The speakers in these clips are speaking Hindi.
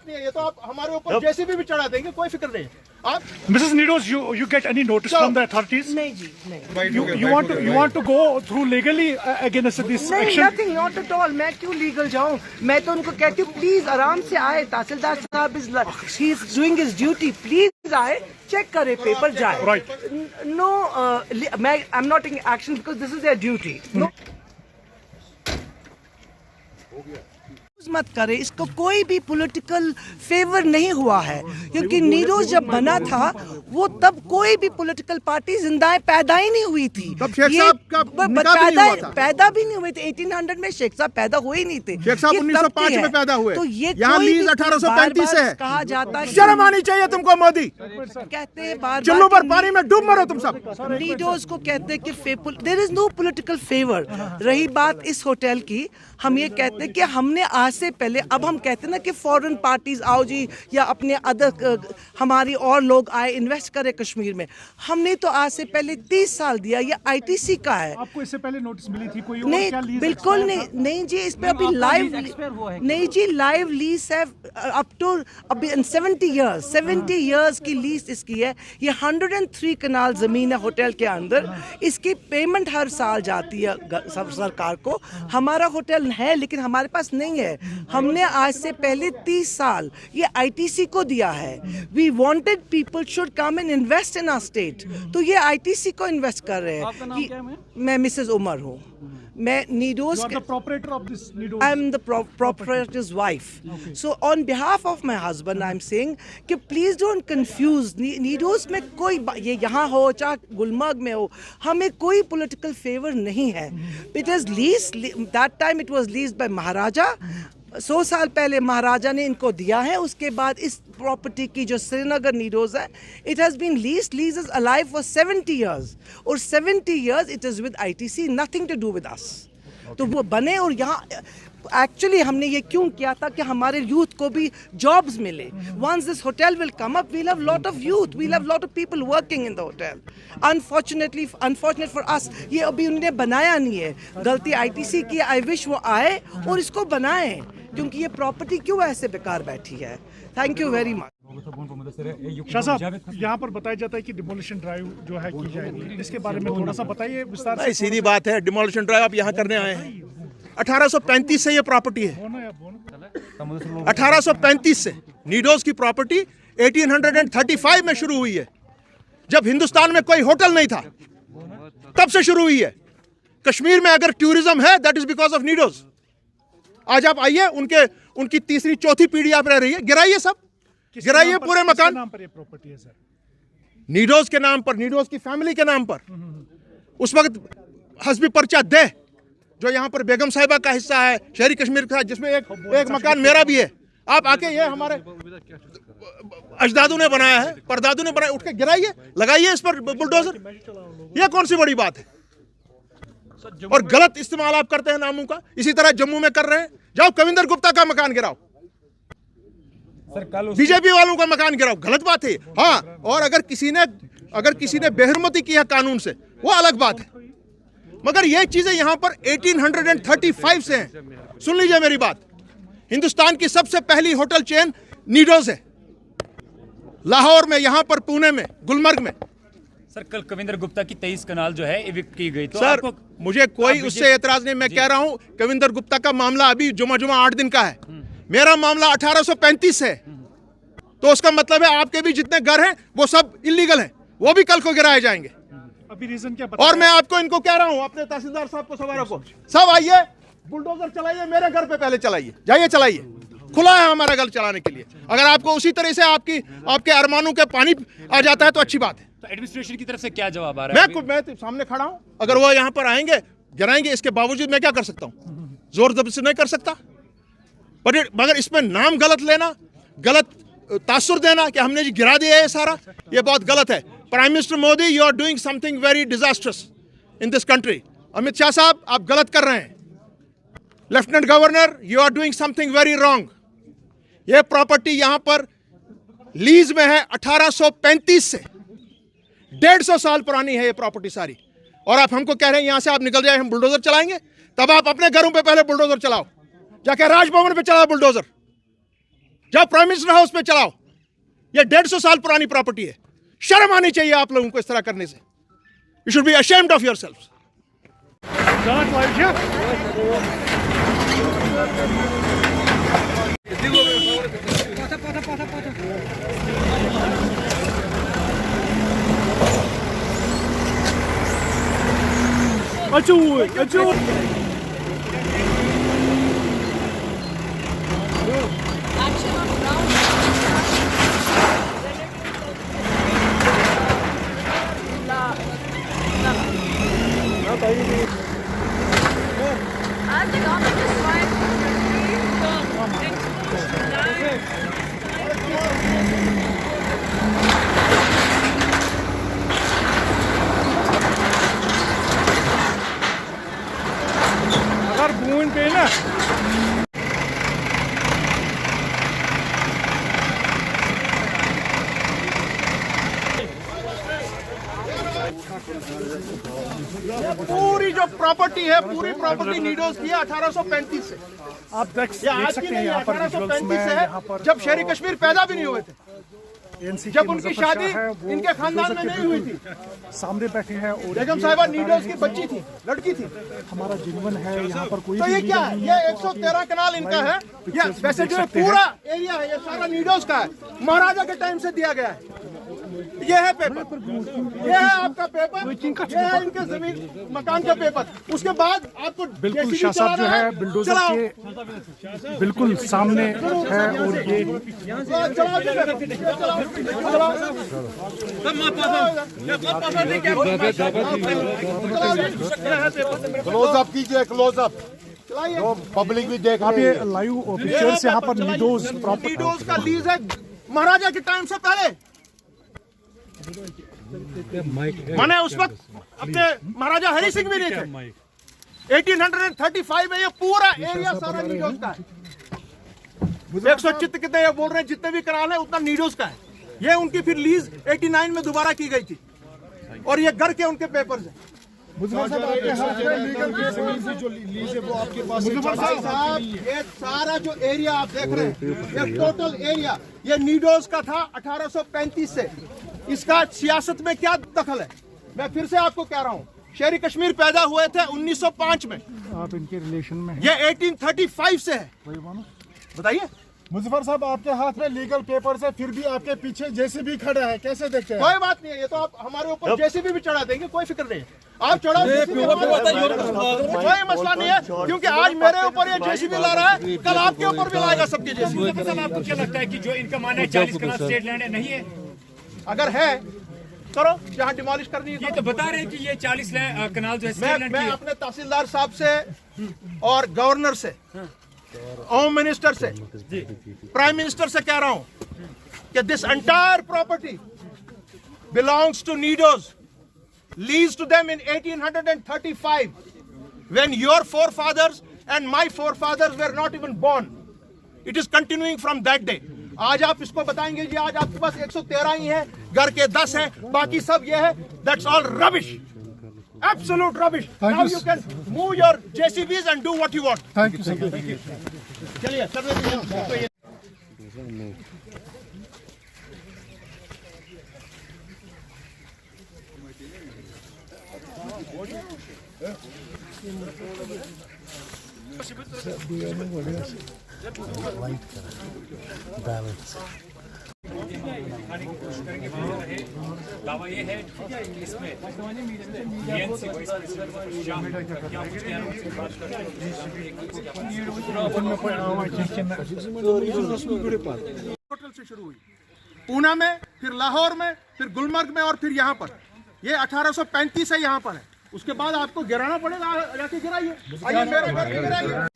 नहीं है, ये तो आप हमारे ऊपर जेसीबी भी चढ़ा देंगे, कोई फिक्र नहीं है। आप Mrs. Nidos, you get any notice from the authorities? नहीं जी, नहीं। You want to go through legally against this नहीं, action? nothing, not at all। मैं क्यों लीगल जाऊं? मैं तो उनको कहती हूँ प्लीज आराम से आए, तहसीलदार साहब he is doing his duty, please आए, चेक करे, पेपर जाए। Right. No, I'm not taking action because this is their duty। No. मत करे, इसको कोई भी पॉलिटिकल फेवर नहीं हुआ है, क्योंकि नीरोज जब बना था वो तब कोई भी पॉलिटिकल पार्टी जिंदा पैदा ही नहीं हुई थी। तब शेख साहब का निकाह भी नहीं हुआ था। पैदा भी नहीं हुए थे 1800 में, शेख साहब पैदा हुए ही नहीं थे। शेख साहब ये 1905 तब में पैदा हुए। तो ये यहाँ कोई लीज भी 1835 से है। कहा जाता है, शर्म आनी चाहिए तुमको मोदी, कहते हैं बार चुल्लू पर पानी में डूब मरो तुम सब। नीडोज को कहते हैं कि there is no political favour. रही बात इस होटल की, हम ये कहते हैं कि हमने आज से पहले, अब हम कहते हैं ना कि फॉरेन पार्टीज आओ जी, या अपने अदर हमारी और लोग आए इन्वेस्ट करें कश्मीर में। हमने तो आज से पहले 30 साल दिया, ये आईटीसी का है। आपको इससे पहले नोटिस मिली थी कोई? नहीं, बिल्कुल नहीं, नहीं जी, इस पे अभी लाइव नहीं जी, लाइव लीज है अप टू अभी 70 इयर्स की लीज इसकी है। ये 103 कनाल जमीन है होटल के अंदर, इसकी पेमेंट हर साल जाती है सरकार को। हमारा होटल है लेकिन हमारे पास नहीं है। हमने आज से पहले 30 साल ये आईटीसी को दिया है। We wanted people should come and invest in our state, तो ये आईटीसी को इन्वेस्ट कर रहे हैं। मैं मिसेस उमर हूँ, मैं नीडोज I am the proprietor's wife. So on behalf of my husband I am saying कि please don't confuse नीडोज में कोई ये यहाँ हो चाहे गुलमर्ग में हो, हमें कोई political favor नहीं है। It was leased, that time it was leased by महाराजा। 100 साल पहले महाराजा ने इनको दिया है। उसके बाद इस प्रॉपर्टी की जो श्रीनगर नीडोज है, it has been lease is alive for 70 years, और 70 years it is with ITC, nothing to do with us. तो वो बने, और यहाँ एक्चुअली हमने ये क्यों किया था कि हमारे यूथ को भी जॉब्स मिले। Once this hotel will come up, we'll have lot of youth, we'll have lot of people working in the hotel. Unfortunate for us, ये अभी उन्होंने बनाया नहीं है, गलती आईटीसी की। आई विश वो आए और इसको बनाएं, क्योंकि ये प्रॉपर्टी क्यों ऐसे बेकार बैठी है। Thank you very much. Shah साहब, यहाँ पर बताया जाता है कि डिमोलिशन ड्राइव जो है की जाएगी, इसके बारे में थोड़ा सा बताइए विस्तार से। सीधी बात है, डिमोलिशन ड्राइव आप यहाँ करने आए हैं। 1835 से ये प्रॉपर्टी है, 1835 से। नीडोज की प्रॉपर्टी 1835 में शुरू हुई है, जब हिंदुस्तान में कोई होटल नहीं था, तब से शुरू हुई है। कश्मीर में अगर टूरिज्म है, दैट इज बिकॉज ऑफ नीडोज। आज आप आइए, उनकी तीसरी चौथी पीढ़ी आप रह रही है। गिराइए सब, गिराइए पूरे मकान। नाम पर ये प्रॉपर्टी है सर? नीडोज के नाम पर, नीडोज की फैमिली के नाम पर। उस वक्त हस्बी पर्चा दे, जो यहाँ पर बेगम साहिबा का हिस्सा है, शहरी कश्मीर का, जिसमें एक मकान मेरा भी है। आप आके, ये हमारे अजदादों ने बनाया है, परदादों ने बनाया, उठ के गिराइए, लगाइए इस पर बुलडोजर। ये कौन सी बड़ी बात है? और गलत इस्तेमाल आप करते हैं नामों का, इसी तरह जम्मू में कर रहे हैं। जाओ कविंदर गुप्ता का मकान गिराओ, बीजेपी वालों का मकान गिराओ, गलत बात है। हाँ, और अगर किसी ने बेहरमती की है कानून से, वो अलग बात है, मगर ये चीजें यहाँ पर 1835 से हैं। सुन लीजिए मेरी बात, हिंदुस्तान की सबसे पहली होटल चेन नीडोज है, लाहौर में, यहाँ पर पुणे में, गुलमर्ग में। सर, कल कविंदर गुप्ता की 23 कनाल जो है इविक्ट की गई, तो सर मुझे कोई उससे एतराज नहीं। मैं कह रहा हूं कविंदर गुप्ता का मामला अभी जुमा 8 दिन का है, मेरा मामला 1835 है। तो उसका मतलब है आपके भी जितने घर हैं वो सब इलीगल हैं, वो भी कल को गिराए जाएंगे। अभी रीजन क्या और मैं आपको इनको कह रहा हूं, अपने तहसीलदार साहब को, सवारों को, सब आइए, बुलडोजर चलाइए, मेरे घर पे पहले चलाइए, जाइए चलाइए, खुला है हमारा घर चलाने के लिए। अगर आपको उसी तरह से आपके अरमानों के पानी आ जाता है तो अच्छी बात है। तो एडमिनिस्ट्रेशन की तरफ से क्या जवाब आ रहा है? मैं सामने खड़ा हूं, अगर वो यहाँ पर आएंगे, गिराएंगे, इसके बावजूद मैं क्या कर सकता हूं? जोर जबरदस्ती नहीं कर सकता। मगर इसमें नाम गलत लेना, गलत तासुर देना कि हमने जी गिरा दिया है सारा, ये बहुत गलत है। Prime minister Modi, you are doing something very disasters in this country. Amit Shah साहब, आप गलत कर रहे हैं। Lieutenant governor, you are doing something very wrong. ये प्रॉपर्टी यहाँ पर लीज में है 1835 से, 150 साल पुरानी है ये प्रॉपर्टी सारी। और आप हमको कह रहे हैं यहाँ से आप निकल जाए, हम बुलडोजर चलाएंगे। तब आप अपने घरों पे पहले बुलडोजर चलाओ, जाके राजभवन पे चलाओ बुलडोजर। जाओ प्राइम मिनिस्टर हाउस पे चलाओ, ये 150 साल पुरानी प्रॉपर्टी है। शर्म आनी चाहिए आप लोगों को इस तरह करने से। You should be ashamed of yourselves. अगर बूंद पे ना पूरी जो प्रॉपर्टी है, पूरी प्रॉपर्टी नीडोज की है 1835 से। आप देख ये आज सकते की हैं नहीं, यहाँ पर विजुअल्स 1835 में, से यहाँ है, पर जब शेर कश्मीर पैदा भी नहीं हुए थे, ANC जब के उनकी मुजफ्फर शादी शाह है, वो इनके खानदान में बुलडोजर के नहीं हुई थी। बिल्कुल सामने बैठे हैं और बेगम ये साहिबा बता नीडोज रहे की हैं बच्ची थी, लड़की थी। हमारा जीवन है, यहाँ पर कोई तो भी ये क्या लीडर है? नहीं ये है। 113 कनाल इनका है। ये पिक्चर्स में वैसे देख जो सकते हैं। पूरा एरिया है ये सारा नीडोज का है, महाराजा के टाइम से दिया गया है। ये है पेपर, ये है आपका पेपर, ये है इनके जमीन मकान का पेपर। उसके बाद आपको बिल्कुल JCB शाह साहब जो चलाना है बिल्डोजर चलाओ। के बिल्कुल सामने है और ये चलाओ जी, चलाओ। क्लोजअप कीजिए, क्लोजअप, तो पब्लिक भी देख आप रही ये है। लाइव पिक्चर्स यहाँ पर नीडोज प्रॉपर्टी नीडोज का लीज है महाराजा के टाइम से पहले। माने उस वक्त अपने महाराजा हरि सिंह भी नहीं थे। 1835 में ये पूरा एरिया सारा नीडोज का है। 100 चित्त कितने ये बोल रहे हैं, जितने भी कनाल है उतना नीडोज का है। ये उनकी फिर लीज 89 में दोबारा की गई थी और ये घर के उनके पेपर्स हैं। मुजफ्फर साहब, आपके हाथ में लीगल केस से जो लीज है वो आपके पास है। भाई साहब, ये सारा जो एरिया आप देख रहे हैं, ये टोटल एरिया ये नीडोज का था 1835 से। इसका सियासत में क्या दखल है? मैं फिर से आपको कह रहा हूँ, शेर कश्मीर पैदा हुए थे 1905 में, आप इनके रिलेशन में हैं। ये 1835 से है। बताइए, मुजफ्फर साहब, आपके हाथ में लीगल पेपर है, फिर भी आपके पीछे जेसीबी खड़ा है, कैसे देखते हैं? कोई बात नहीं है। ये तो आप हमारे ऊपर जेसीबी भी चढ़ा देंगे, कोई फिक्र नहीं है। आप चढ़ाओ, कोई मसला नहीं है, क्योंकि आज मेरे ऊपर ये जेसीबी ला रहा है, कल आपके ऊपर भी लाएगा सबके जेसीबी। आपको क्या लगता है कि जो इनका मानना है 40 कनाल स्टेट लैंड है, नहीं है? अगर है करो, जहाँ डिमोलिश करनी है ये तो बता रहे हैं कि ये 40 कनाल जो है स्टेट लैंड मैं की है। अपने तहसीलदार साहब से और गवर्नर से, होम मिनिस्टर से, प्राइम मिनिस्टर से कह रहा हूं कि this entire property belongs to Nidos, lease to them in 1835 when your forefathers and my forefathers were not even born. It is continuing from that day. आज आप इसको बताएंगे जी आज आपके पास 113 ही है, घर के 10 हैं, बाकी सब ये है। That's all rubbish. Absolute rubbish. Now you can move your JCBs and do what you want. Thank you sir. चलिए सर्वे दीजिए। दावा ये है इसमें DNC को क्या कुछ कहना है? होटल से शुरू हुई, पूना में, फिर लाहौर में, फिर गुलमर्ग में और फिर यहाँ पर। ये 1835 से यहाँ पर है। उसके बाद आपको गिराना पड़ेगा, जाके गिराइए। आइए मेरे घर पे गिराइए।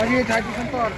ये 2.5% तो और